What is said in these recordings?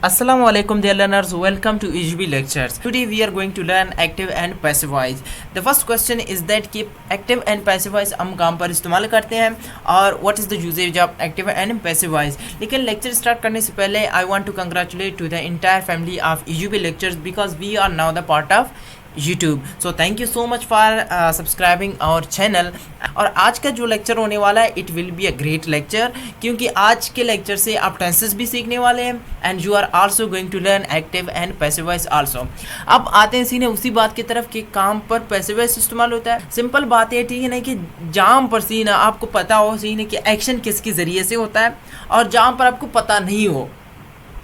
Assalamu alaikum dear learners, welcome to EGB lectures. Today we are going to learn active and passive voice. The first question is that कि active and passive voice हम काम पर इस्तेमाल करते हैं और what is the usage of active and passive voice. लेकिन lecture start करने से पहले I want to congratulate to the entire family of EGB lectures because we are now the part of YouTube. So thank you so much for subscribing our channel. और आज का जो lecture होने वाला है it will be a great lecture, क्योंकि आज के लेक्चर से आप टेंसेस भी सीखने वाले हैं and you are also going to learn active and passive voice also. अब आते हैं सीधे उसी बात की तरफ कि काम पर पैसिव वॉइस इस्तेमाल होता है. सिंपल बात है, ठीक है ना, कि जहाँ पर सीना आपको पता हो सीने कि एक्शन किसके ज़रिए से होता है और जहाँ पर आपको पता नहीं हो.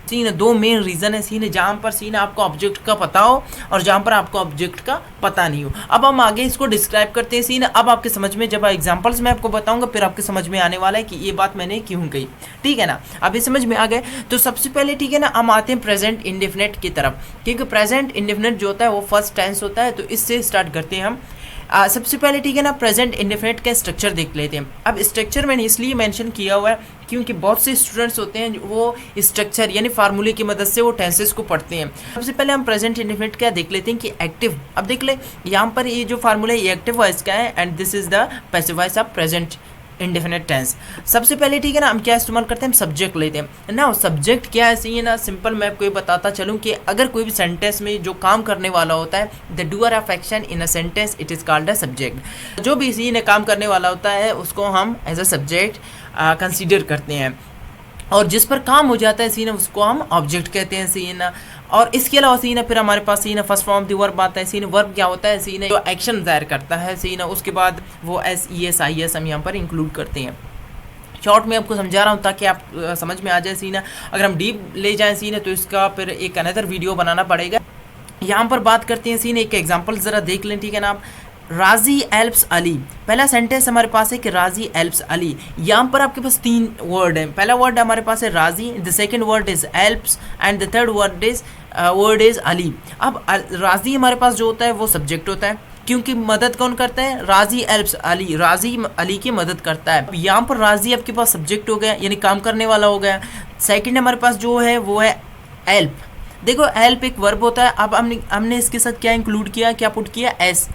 सीन दो मेन रीज़न है सीन, जहाँ पर सीन आपको ऑब्जेक्ट का पता हो और जहाँ पर आपको ऑब्जेक्ट का पता नहीं हो. अब हम आगे इसको डिस्क्राइब करते हैं सीन. अब आपके समझ में जब एग्जांपल्स मैं आपको बताऊंगा फिर आपके समझ में आने वाला है कि ये बात मैंने क्यों कही. ठीक है ना, अभी समझ में आ गए. तो सबसे पहले ठीक है ना, हम आते हैं प्रेजेंट इंडेफिनिट की तरफ, क्योंकि प्रेजेंट इंडेफिनिट जो होता है वो फर्स्ट टेंस होता है. तो इससे स्टार्ट करते हैं हम. सबसे पहले ठीक है ना, प्रेजेंट इंडेफिनिट का स्ट्रक्चर देख लेते हैं. अब स्ट्रक्चर मैंने इसलिए मेंशन किया हुआ है क्योंकि बहुत से स्टूडेंट्स होते हैं वो स्ट्रक्चर यानी फार्मूले की मदद से वो टेंसेस को पढ़ते हैं. सबसे पहले हम प्रेजेंट इंडेफिनिट का देख लेते हैं कि एक्टिव. अब देख ले यहाँ पर ये जो फार्मूला है ये एक्टिव वॉइस का है and this is the passive voice of present indefinite tense. सबसे पहले ठीक है ना, हम क्या इस्तेमाल करते हैं, हम सब्जेक्ट लेते हैं ना. सब्जेक्ट क्या है सही है ना, सिंपल मैं आपको ये बताता चलूँ कि अगर कोई भी सेंटेंस में जो काम करने वाला होता है the doer of action in a sentence it is called a subject. जो भी इसी ने काम करने वाला होता है उसको हम एज अ सब्जेक्ट कंसीडर करते हैं और जिस पर काम हो जाता है सी ना उसको हम ऑब्जेक्ट कहते हैं सी ना. और इसके अलावा सी ना फिर हमारे पास सी ना फर्स्ट फॉर्म द वर्ब आता है. सी ना वर्ब क्या होता है सी ना जो एक्शन जाहिर करता है सी ना, उसके बाद वो SES हम यहाँ पर इंक्लूड करते हैं. शॉर्ट में आपको समझा रहा हूँ ताकि आप समझ में आ जाए सी ना. अगर हम डीप ले जाएँ सी ना तो इसका फिर एक अनदर वीडियो बनाना पड़ेगा. यहाँ पर बात करते हैं सी ना, एक एग्जाम्पल ज़रा देख लें. ठीक है ना, आप राजी एल्प्स अली. पहला सेंटेंस हमारे पास है कि राजी एल्प्स अली. यहाँ पर आपके पास तीन वर्ड हैं. पहला वर्ड हमारे पास है राजी, the second word is Alps and the third word is Ali. अब राजी हमारे पास जो होता है वो सब्जेक्ट होता है क्योंकि मदद कौन करता है, राजी एल्प्स अली, राजी अली की मदद करता है. यहाँ पर राजी आपके पास सब्जेक्ट हो गया यानी काम करने वाला हो गया. सेकेंड हमारे पास जो है वो है एल्प. देखो एल्प एक वर्ब होता है. अब हमने इसके साथ क्या इंक्लूड किया, क्या पुट किया, एस.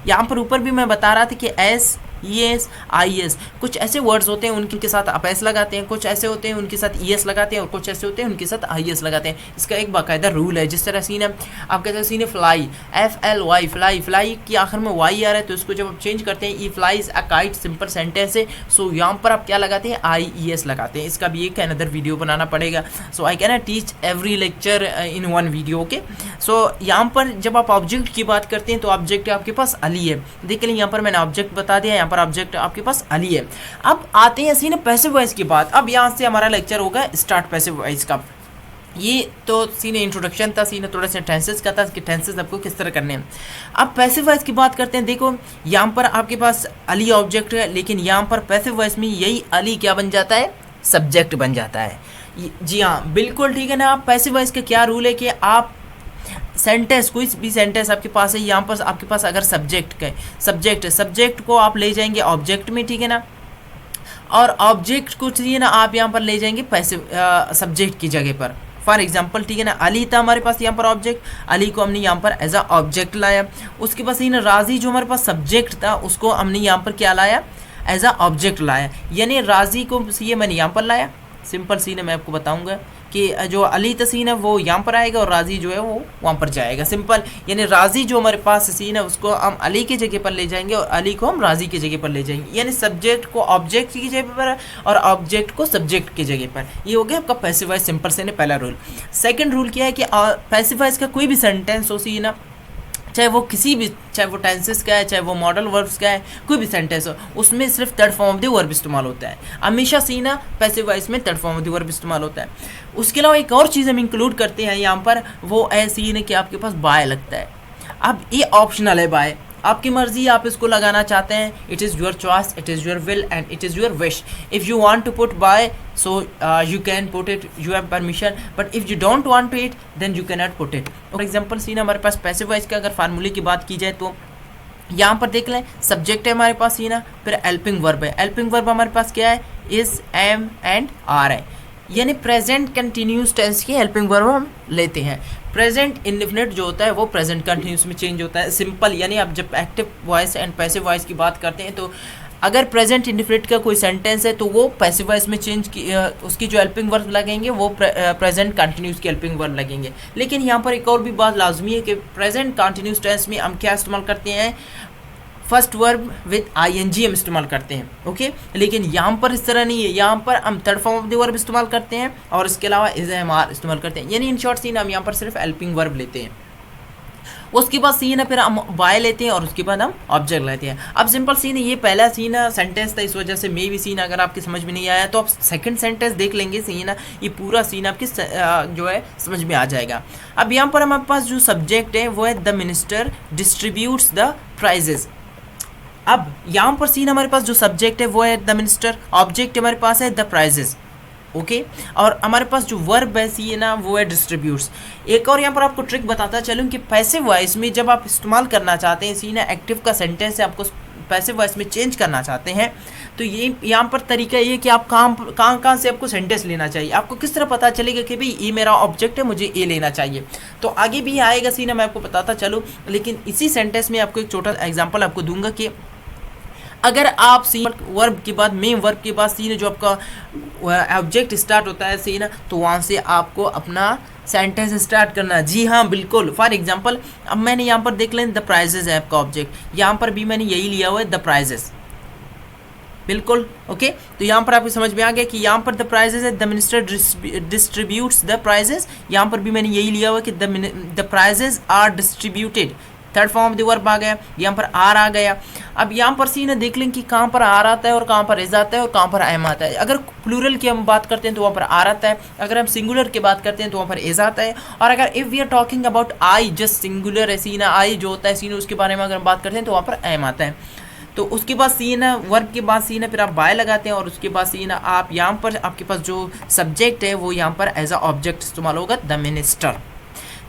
यहाँ पर ऊपर भी मैं बता रहा था कि SES IS कुछ ऐसे वर्ड्स होते हैं उनके साथ आप एस लगाते हैं, कुछ ऐसे होते हैं उनके साथ ES लगाते हैं और कुछ ऐसे होते हैं उनके साथ IS लगाते हैं. इसका एक बाकायदा रूल है. जिस तरह सीन है आप कहते हैं seen fly, FLY fly, fly की आखिर में Y आ रहा है तो इसको जब आप चेंज करते हैं he flies a kite, simple sentence है. सो यहाँ पर आप क्या लगाते हैं, IES लगाते हैं. इसका भी एक अनदर वीडियो बनाना पड़ेगा. So I can teach every lecture in one video. Okay, so यहाँ पर जब आप ऑब्जेक्ट की बात करते हैं तो ऑब्जेक्ट आपके पास अली है. देख लें यहाँ पर मैंने ऑब्जेक्ट बता दिया, यहाँ पर ऑब्जेक्ट आपके पास अली है. अब आते हैं सीने पैसिव वॉइस की बात. अब यहाँ से हमारा लेक्चर होगा स्टार्ट पैसिव वॉइस का. ये तो सीने इंट्रोडक्शन था, सीने थोड़ा सा टेंसेस का था कि टेंसेस आपको किस तरह करने हैं. अब पैसिव वॉइस की बात करते हैं. देखो यहाँ पर आपके पास अली ऑब्जेक्ट है लेकिन यहाँ पर पैसिव वॉइस में यही अली क्या बन जाता है, सब्जेक्ट बन जाता है. जी हाँ बिल्कुल ठीक है ना. आप पैसिव वॉइस का क्या रूल है कि आप सेंटेंस कोई भी सेंटेंस आपके पास है, यहाँ पर आपके पास अगर सब्जेक्ट को आप ले जाएंगे ऑब्जेक्ट में, ठीक है ना, और ऑब्जेक्ट को चाहिए ना आप यहाँ पर ले जाएंगे पैसिव सब्जेक्ट की जगह पर. फॉर एग्जांपल ठीक है ना, अली था हमारे पास यहाँ पर ऑब्जेक्ट, अली को हमने यहाँ पर एज अ ऑब्जेक्ट लाया. उसके पास ये ना राजी जो हमारे पास सब्जेक्ट था उसको हमने यहाँ पर क्या लाया, एज अ ऑब्जेक्ट लाया. यानी राजी को ये मैंने यहाँ पर लाया. सिंपल सीन है, मैं आपको बताऊंगा कि जो अली तसीन है वो यहाँ पर आएगा और राजी जो है वो वहाँ पर जाएगा. सिंपल यानी राजी जो हमारे पास सीन है उसको हम अली की जगह पर ले जाएंगे और अली को हम राजी की जगह पर ले जाएंगे. यानी सब्जेक्ट को ऑब्जेक्ट की जगह पर और ऑब्जेक्ट को सब्जेक्ट की जगह पर. ये हो गया आपका पैसिव वॉइस सिंपल से पहला रूल. सेकंड रूल क्या है कि पैसिव वॉइस का कोई भी सेंटेंस हो सी ना, चाहे वो किसी भी, चाहे वो टेंसेस का है, चाहे वो मॉडल वर्ब्स का है, कोई भी सेंटेंस हो उसमें सिर्फ third form of the verb इस्तेमाल होता है. हमेशा सी ना पैसिव वॉइस में third form of the verb इस्तेमाल होता है. उसके अलावा एक और चीज़ हम इंक्लूड करते हैं यहाँ पर, वो ऐसी है कि आपके पास बाय लगता है. अब ये ऑप्शनल है बाय, आपकी मर्जी, आप इसको लगाना चाहते हैं. It is your choice, it is your will and it is your wish. If you want to put by so you can put it, you have permission, but if you don't want to it then you cannot put it. for example seen हमारे पास passive voice का अगर फार्मूले की बात की जाए तो यहाँ पर देख लें सब्जेक्ट है हमारे पास सीना, फिर हेल्पिंग वर्ब है. हेल्पिंग वर्ब हमारे पास क्या है, इज, एम एंड आर है. यानी प्रेजेंट कंटिन्यूस टेंस की हेल्पिंग वर्ब हम लेते हैं। प्रेजेंट इंडेफिनिट जो होता है वो प्रेजेंट कंटिन्यूस में चेंज होता है। सिंपल यानी आप जब active voice and passive voice की बात करते हैं तो अगर प्रेजेंट इंडेफिनिट का कोई सेंटेंस है तो वो पैसिव वॉइस में चेंज की उसकी जो हेल्पिंग वर्ब लगेंगे वो प्रेजेंट कंटिन्यूस की हेल्पिंग वर्ब लगेंगे। लेकिन यहाँ पर एक और भी बात लाजमी है कि प्रेजेंट कंटिन्यूस टेंस में हम क्या इस्तेमाल करते हैं, फर्स्ट वर्ब विद आईएनजी हम इस्तेमाल करते हैं। ओके, लेकिन यहाँ पर इस तरह नहीं है, यहाँ पर हम third form of the verb इस्तेमाल करते हैं और इसके अलावा इज एम आर इस्तेमाल करते हैं। यानी इन शॉर्ट सीन हम यहाँ पर सिर्फ हेल्पिंग वर्ब लेते हैं। उसके बाद सीन है फिर हम बाय लेते हैं और उसके बाद हम ऑब्जेक्ट लेते हैं। अब सिंपल सीन है, ये पहला सीन है सेंटेंस था, इस वजह से मे भी सीन अगर आपकी समझ में नहीं आया तो आप सेकंड सेंटेंस देख लेंगे, सीन है ये पूरा सीन आपकी जो है समझ में आ जाएगा। अब यहाँ पर हमारे पास जो सब्जेक्ट है वो है the minister distributes the prizes. अब यहाँ पर सीन हमारे पास जो सब्जेक्ट है वो है द मिनिस्टर, ऑब्जेक्ट हमारे पास है द प्राइजेस। ओके, और हमारे पास जो वर्ब है सी है ना वो है डिस्ट्रीब्यूट्स। एक और यहाँ पर आपको ट्रिक बताता चलूँ कि पैसिव वॉइस में जब आप इस्तेमाल करना चाहते हैं सी ना एक्टिव का सेंटेंस है, आपको पैसिव वॉइस में चेंज करना चाहते हैं तो ये यहाँ पर तरीका ये कि आप कहाँ से आपको सेंटेंस लेना चाहिए, आपको किस तरह पता चलेगा कि भाई ये मेरा ऑब्जेक्ट है मुझे ये लेना चाहिए। तो आगे भी आएगा सीन मैं आपको बताता चलूँ, लेकिन इसी सेंटेंस में आपको एक छोटा एग्जाम्पल आपको दूंगा कि अगर आप सीन वर्ब के बाद मेन वर्ब के बाद सीन जो आपका ऑब्जेक्ट स्टार्ट होता है सीन तो वहाँ से आपको अपना सेंटेंस स्टार्ट करना। जी हाँ बिल्कुल, फॉर एग्जांपल अब मैंने यहाँ पर देख लें द प्राइजेस है आपका ऑब्जेक्ट, यहाँ पर भी मैंने यही लिया हुआ है द प्राइजेस, बिल्कुल। ओके, तो यहाँ पर आपको समझ में आ गया कि यहाँ पर द प्राइजेस है, the minister distributes the prizes, यहाँ पर भी मैंने यही लिया हुआ कि the prizes are distributed, third form of the verb आ गया, यहाँ पर आर आ गया। अब यहाँ पर सीन देख लें कि कहाँ पर आर आता है और कहाँ पर इज आता है और कहाँ पर एम आता है। अगर प्लूरल की हम बात करते हैं तो वहाँ पर आर आता है, अगर हम सिंगुलर की बात करते हैं तो वहाँ पर इज आता है, और अगर if we are talking about I just singular है सीना आई जो होता है सीन उसके बारे में अगर हम बात करते हैं तो वहाँ पर एम आता है। तो उसके बाद सीन वर्ब के बाद सीन फिर आप बाय लगाते हैं और उसके बाद सीन आप यहाँ पर आपके पास जो सब्जेक्ट है वो यहाँ पर एज अ ऑब्जेक्ट इस्तेमाल होगा the minister.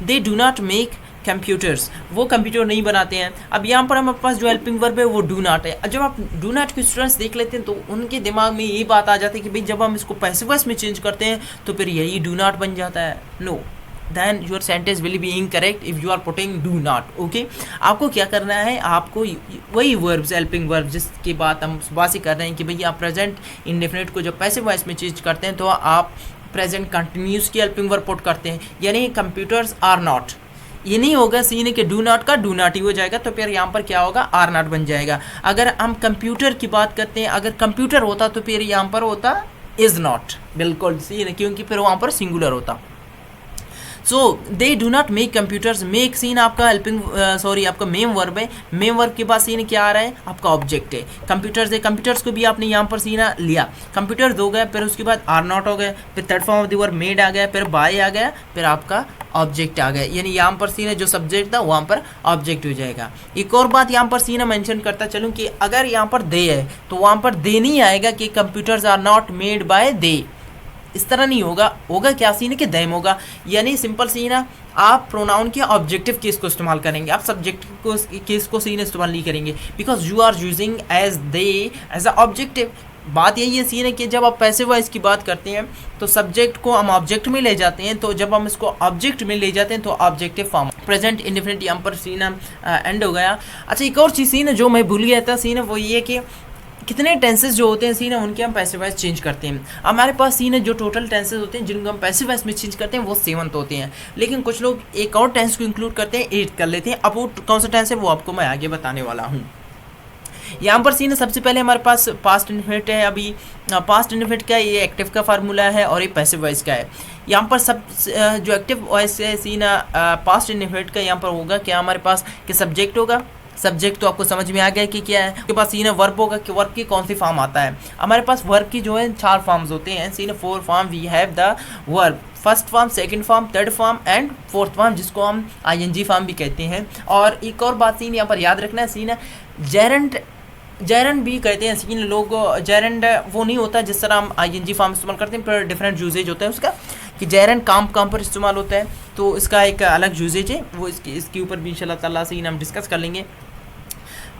They do not make computers, वो कंप्यूटर नहीं बनाते हैं। अब यहाँ पर हमारे पास जो हेल्पिंग वर्ब है वो डू नॉट है। जब आप डू नॉट के स्टूडेंट्स देख लेते हैं तो उनके दिमाग में ये बात आ जाती है कि भाई जब हम इसको पैसिव वॉइस में चेंज करते हैं तो फिर यही डू नॉट बन जाता है। No, then your sentence will be incorrect if you are putting do not. Okay, आपको क्या करना है, आपको वही वर्ब्स हेल्पिंग वर्ब जिसकी बात हम सुबह से कर रहे हैं कि भैया आप प्रेजेंट इंडेफिनिट को जब पैसिव वॉइस में चेंज करते हैं तो आप प्रेजेंट कंटिन्यूस की हेल्पिंग वर्ब पुट करते हैं। यानी कंप्यूटर्स आर नॉट, ये नहीं होगा सीन के डू नॉट का डू नॉट ही हो जाएगा, तो फिर यहाँ पर क्या होगा आर नॉट बन जाएगा। अगर हम कंप्यूटर की बात करते हैं, अगर कंप्यूटर होता तो फिर यहाँ पर होता इज़ नॉट, बिल्कुल सीन, क्योंकि फिर वहाँ पर सिंगुलर होता। So they do not make computers, make seen आपका हेल्पिंग आपका मेन वर्ब है, मेन वर्ब के बाद सीन क्या आ रहा है आपका ऑब्जेक्ट है। कंप्यूटर्स है, कंप्यूटर्स को भी आपने यहाँ पर सीना लिया, कंप्यूटर्स हो गया, फिर उसके बाद आर नॉट हो गया, फिर third form of the verb made आ गया, फिर बाय आ गया, फिर आपका ऑब्जेक्ट आ गया। यानी यहाँ पर सीन जो सब्जेक्ट था वहाँ पर ऑब्जेक्ट हो जाएगा। एक और बात यहाँ पर सीना मेंशन करता चलूँ कि अगर यहाँ पर दे है तो वहाँ पर दे नहीं आएगा कि computers are not made by they, इस तरह नहीं होगा, होगा क्या सीन कि देम होगा। यानी सिंपल सीन है, आप प्रोनाउन के ऑब्जेक्टिव केस को इस्तेमाल करेंगे, आप सब्जेक्ट को केस को सीन इस्तेमाल नहीं करेंगे, because you are using as they as a objective. बात यही है सीन है कि जब आप पैसिव वॉइस की बात करते हैं तो सब्जेक्ट को हम ऑब्जेक्ट में ले जाते हैं, तो जब हम इसको ऑब्जेक्ट में ले जाते हैं तो ऑब्जेक्टिव फॉर्म प्रेजेंट इंडेफिनिट यहाँ पर सीन एंड हो गया। अच्छा, एक और चीज़ सीन है जो मैं भूल गया था सीन है वो ये कि कितने टेंसेस जो होते हैं सीन है उनके हम पैसिव वॉइस चेंज करते हैं। हमारे पास सीन है जो टोटल टेंसेस होते हैं जिनको हम पैसिव वॉइस में चेंज करते हैं वो 7 होते हैं, लेकिन कुछ लोग एक और टेंस को इंक्लूड करते हैं 8 कर लेते हैं। अब वो कौन सा टेंस है वो आपको मैं आगे बताने वाला हूँ। यहाँ पर सीन सबसे पहले हमारे पास पास्ट इंडेफिनिट है। अभी पास्ट इंडेफिनिट का ये एक्टिव का फार्मूला है और ये पैसिव वॉइस का है। यहाँ पर सब जो एक्टिव वॉइस है सीन पास्ट इंडेफिनिट का यहाँ पर होगा क्या हमारे पास कि सब्जेक्ट होगा, सब्जेक्ट तो आपको समझ में आ गया कि क्या है। उसके पास सीन वर्ब होगा कि वर्ब की कौन सी फॉर्म आता है। हमारे पास वर्ब की जो है 4 फॉर्म्स होते हैं seen 4 form we have the verb, first form, second form, third form and fourth form जिसको हम आईएनजी फॉर्म भी कहते हैं। और एक और बात सीन यहाँ पर याद रखना है सीन जेरेंट भी कहते हैं सीन लोग। जेरेंट वो नहीं होता जिस तरह हम आईएनजी फॉर्म इस्तेमाल करते हैं, पर डिफरेंट यूजेज होता है उसका कि जेरेंट काम पर इस्तेमाल होता है, तो इसका एक अलग यूजेज है, वो इसके ऊपर भी इंशाल्लाह ताला सीन हम डिस्कस कर लेंगे।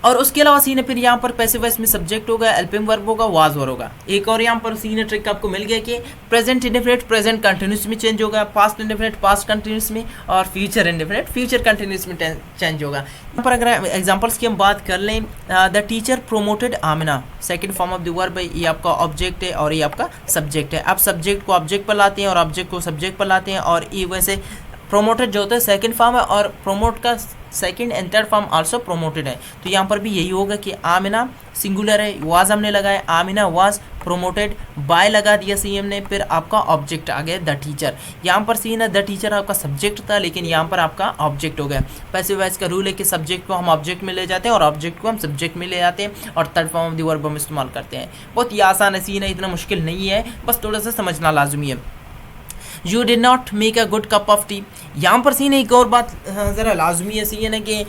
और उसके अलावा सीन है फिर यहाँ पर पैसिव वॉइस में सब्जेक्ट होगा, हेल्पिंग वर्ब होगा, वाज वर्ब होगा। एक और यहाँ पर सीन ट्रिक आपको मिल गया कि प्रेजेंट इंडेफिनिट प्रेजेंट कंटिन्यूस में चेंज होगा, पास्ट इंडेफिनिट पास्ट कंटिन्यूस में, और फ्यूचर इंडेफिनिट फ्यूचर कंटिन्यूस में चेंज होगा। यहाँ पर अगर एग्जांपल्स की हम बात कर लें, the teacher promoted Amina, second form of the verb है, ये आपका ऑब्जेक्ट है और ये आपका सब्जेक्ट है। आप सब्जेक्ट को ऑब्जेक्ट पर लाते हैं और ऑब्जेक्ट को सब्जेक्ट पर लाते हैं, और ये वैसे प्रोमोटेड जो होता है सेकंड फॉर्म है, और प्रोमोट का second and third form also promoted है। तो यहाँ पर भी यही होगा कि आमिना सिंगुलर है, वाज हमने लगाया, आमिना वाज प्रोमोटेड, बाय लगा दिया सीएम ने, फिर आपका ऑब्जेक्ट आ गया द टीचर। यहाँ पर सी ना द टीचर आपका सब्जेक्ट था, लेकिन यहाँ पर आपका ऑब्जेक्ट हो गया। पैसिव वॉइस का रूल है कि सब्जेक्ट को हम ऑब्जेक्ट में ले जाते हैं और ऑब्जेक्ट को हम सब्जेक्ट में ले जाते हैं, और third form of the verb हम इस्तेमाल करते हैं। बहुत ही आसान है सीन है, इतना मुश्किल नहीं है, बस थोड़ा सा समझना लाजमी है। You did not make a good cup of T, यहाँ पर सीन एक और बात ज़रा लाजमी है सीन है कि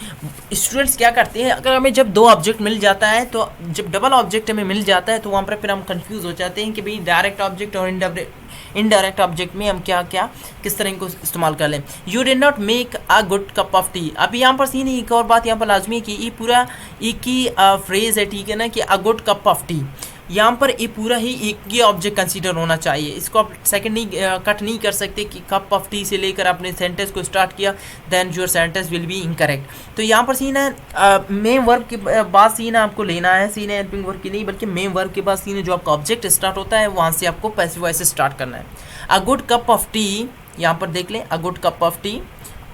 स्टूडेंट्स क्या करते हैं, अगर हमें जब दो ऑब्जेक्ट मिल जाता है, तो जब डबल ऑब्जेक्ट हमें मिल जाता है तो वहाँ पर फिर हम कंफ्यूज हो जाते हैं कि भाई डायरेक्ट ऑब्जेक्ट और इनडायरेक्ट ऑब्जेक्ट में हम क्या क्या किस तरह को इस्तेमाल कर लें। You did not make a good cup of T, अब यहाँ पर सीन एक और बात यहाँ पर लाजमी है कि ये पूरा एक ही फ्रेज़ है, ठीक है ना, कि a good cup of T, यहाँ पर ये पूरा ही एक ही ऑब्जेक्ट कंसीडर होना चाहिए। इसको आप सेकंड नहीं कट नहीं कर सकते कि कप ऑफ टी से लेकर आपने सेंटेंस को स्टार्ट किया, then your sentence will be incorrect. तो यहाँ पर सीन है मेन वर्ब के बाद सीन आपको लेना है, सीन है हेल्पिंग वर्ब की नहीं, बल्कि मेन वर्ब के बाद सीन है जो आपका ऑब्जेक्ट स्टार्ट होता है, वहाँ से आपको पैसिव वॉइस से स्टार्ट करना है। A good cup of T, यहाँ पर देख लें, a good cup of tea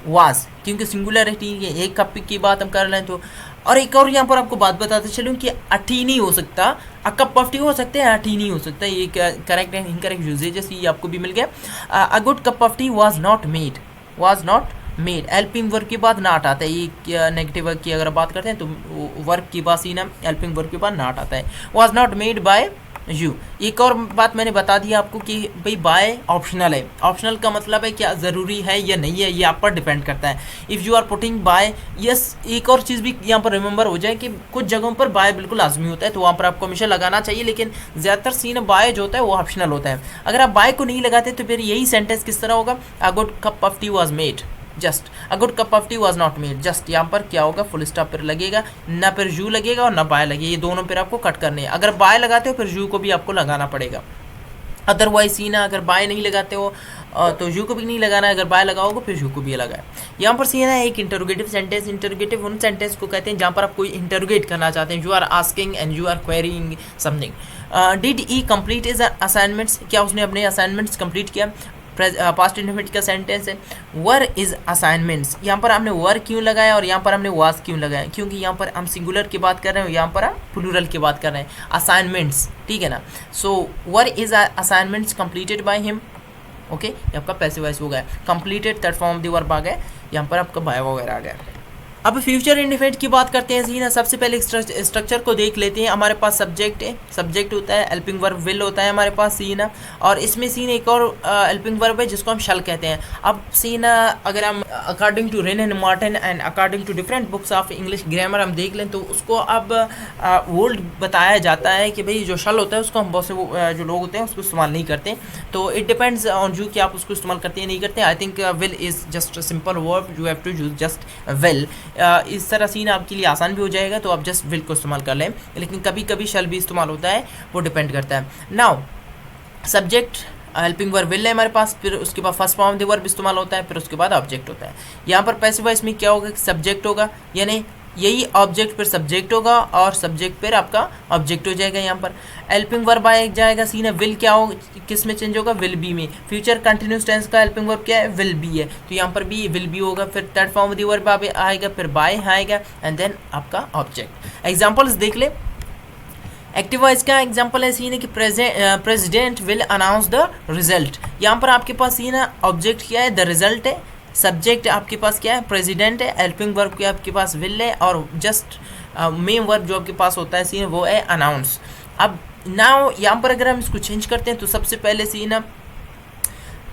was, क्योंकि सिंगुलर है टी, एक कप की बात हम कर रहे हैं। तो और एक और यहाँ पर आपको बात बताते चलूँ कि अठी नहीं हो सकता, अ कप ऑफ टी हो सकते हैं, अठी नहीं हो सकता। ये करेक्ट एंड इनकरेक्ट यूजेजेस ये आपको भी मिल गया। A good cup of tea was not made, was not made, helping verb के बाद नॉट आता है। ये नेगेटिव वर्ब की अगर बात करते हैं तो वर्ब की बात सीन है, हेल्पिंग वर्ब के बाद नॉट आता है। Was not made bye you, एक और बात मैंने बता दी आपको कि भाई बाय ऑप्शनल है। ऑप्शनल का मतलब है क्या ज़रूरी है या नहीं है, ये आप पर डिपेंड करता है। If you are putting by yes, एक और चीज़ भी यहाँ पर रिमेंबर हो जाए कि कुछ जगहों पर बाय बिल्कुल लाजमी होता है, तो वहाँ पर आपको हमेशा लगाना चाहिए, लेकिन ज़्यादातर सीन बाय जो होता है वो ऑप्शनल होता है। अगर आप बाय को नहीं लगाते तो फिर यही सेंटेंस किस तरह होगा, a good cup of T was made, just a good cup of T was not made, just यहाँ पर क्या होगा, फुल स्टॉप पर लगेगा, ना फिर यू लगेगा और ना बाय लगेगा, ये दोनों फिर आपको कट करने हैं। अगर बाय लगाते हो फिर यू को भी आपको लगाना पड़ेगा, अदरवाइज सीन है अगर बाय नहीं लगाते हो तो यू को भी नहीं लगाना है, अगर बाय लगाओगे फिर यू को भी लगाए। यहाँ पर सीन है एक इंटरोगेटिव सेंटेंस, इंटरोगेटिव उन सेंटेंस को कहते हैं जहाँ पर आप कोई इंटरोगेट करना चाहते हैं, you are asking and you are querying something. Did he complete his assignments, क्या उसने अपने असाइनमेंट्स कंप्लीट किया, पास्ट इंडेफिनिट का सेंटेंस है। वर इज असाइनमेंट्स, यहाँ पर हमने वर क्यों लगाया और यहाँ पर हमने वाज क्यों लगाया, क्योंकि यहाँ पर हम सिंगुलर की बात कर रहे हैं, यहाँ पर हम प्लूरल की बात कर रहे हैं, असाइनमेंट्स, ठीक है ना। So were his assignments completed by him, okay, ये आपका पैसिव वॉइस हो गया। Completed third form of the verb आ गया, यहाँ पर आपका बाय वगैरह आ गया। अब फ्यूचर इंडेफिनिट की बात करते हैं सीन, सबसे पहले स्ट्रक्चर को देख लेते हैं। हमारे पास सब्जेक्ट है, सब्जेक्ट होता है, हेल्पिंग वर्ब विल होता है हमारे पास सीन, और इसमें सीन एक और हेल्पिंग वर्ब है जिसको हम शल कहते हैं। अब सीन अगर हम according to Wren and Martin and according to different books of English grammar हम देख लें तो उसको अब ओल्ड बताया जाता है कि भाई जो शल होता है उसको हम बहुत से जो लोग होते हैं उसको इस्तेमाल नहीं करते, तो इट डिपेंड्स ऑन यू कि आप उसको इस्तेमाल करते हैं नहीं करते। I think will is just simple verb, you have to use just will. इस तरह सीन आपके लिए आसान भी हो जाएगा, तो आप जस्ट विल को इस्तेमाल कर लें, लेकिन कभी कभी शल भी इस्तेमाल होता है, वो डिपेंड करता है। Now subject helping verb will है हमारे पास, फिर उसके बाद first form of the verb इस्तेमाल होता है, फिर उसके बाद ऑब्जेक्ट होता है। यहाँ पर पैसिव वॉइस में क्या होगा कि सब्जेक्ट होगा, यानी यही ऑब्जेक्ट पर सब्जेक्ट होगा और सब्जेक्ट पर आपका ऑब्जेक्ट हो जाएगा। यहाँ पर हेल्पिंग वर्ब आ जाएगा सीन है, विल क्या हो, किस में चेंज होगा, विल बी में। फ्यूचर कंटिन्यूस टेंस का हेल्पिंग वर्ब क्या है, विल बी है, तो यहाँ पर भी विल बी होगा। फिर third form of the verb आएगा, फिर बाय आएगा, एंड देन आपका ऑब्जेक्ट। एग्जाम्पल्स देख ले। एक्टिव वॉइस का एग्जाम्पल है सीन है कि president will announce the result. यहाँ पर आपके पास सीन है ऑब्जेक्ट क्या है, द रिजल्ट है, सब्जेक्ट आपके पास क्या है, प्रेसिडेंट है, हेल्पिंग वर्ब क्या आपके पास विल है, और जस्ट मेन वर्ब जो आपके पास होता है सीन वो है अनाउंस। अब नाउ यहाँ पर अगर हम इसको चेंज करते हैं तो सबसे पहले सीन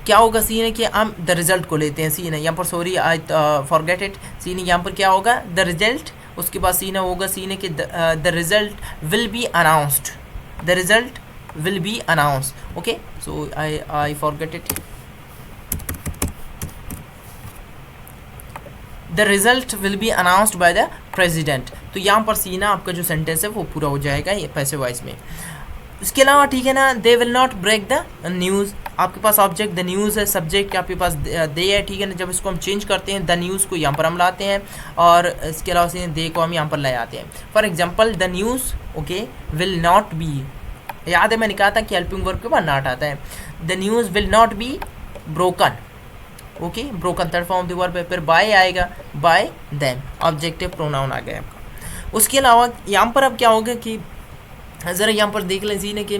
क्या होगा, सीन है कि हम द रिजल्ट को लेते हैं सीन है, यहाँ पर sorry I forget it, seen यहाँ पर क्या होगा, द रिजल्ट, उसके बाद सीन होगा सीन है कि the result will be announced, the result will be announced, okay, so I forget it. The result will be announced by the president. तो यहाँ पर सी ना आपका जो सेंटेंस है वो पूरा हो जाएगा ये पैसिव वॉइस में। इसके अलावा ठीक है ना, they will not break the news, आपके पास ऑब्जेक्ट द न्यूज़ है, सब्जेक्ट आपके पास दे है, ठीक है ना। जब इसको हम चेंज करते हैं द न्यूज़ को यहाँ पर हम लाते हैं और इसके अलावा से दे को हम यहाँ पर ले आते हैं। For example the news okay will not be, याद है मैंने कहा था कि हेल्पिंग वर्ब के बाद नॉट आता है। The news will not be broken, okay broken third form of the verb है। फिर बाय आएगा, बाय देम ऑब्जेक्टिव प्रोनाउन आ गया आपका। उसके अलावा यहाँ पर अब क्या होगा कि ज़रा यहाँ पर देख लीजिए ना कि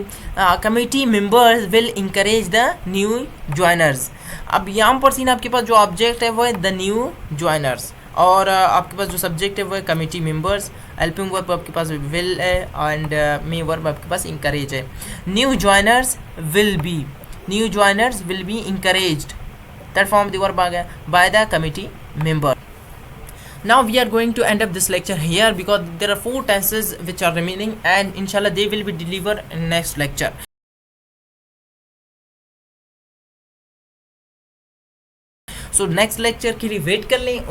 committee members will encourage the new joiners. अब यहाँ पर सीन आपके पास जो ऑब्जेक्ट है वो है द न्यू ज्वाइनर्स और आपके पास जो सब्जेक्ट है वो है कमेटी मेंबर्स। हेल्पिंग वर्ब आपके पास विल है एंड मेन वर्ब आपके पास इंकरेज है। New joiners will be, new joiners will be encouraged, third form of the verb आ गया by the committee member. Now we are going to end up this lecture here because there are 4 tenses which are remaining and inshallah they will be delivered in next lecture. So next lecture के लिए wait कर लें।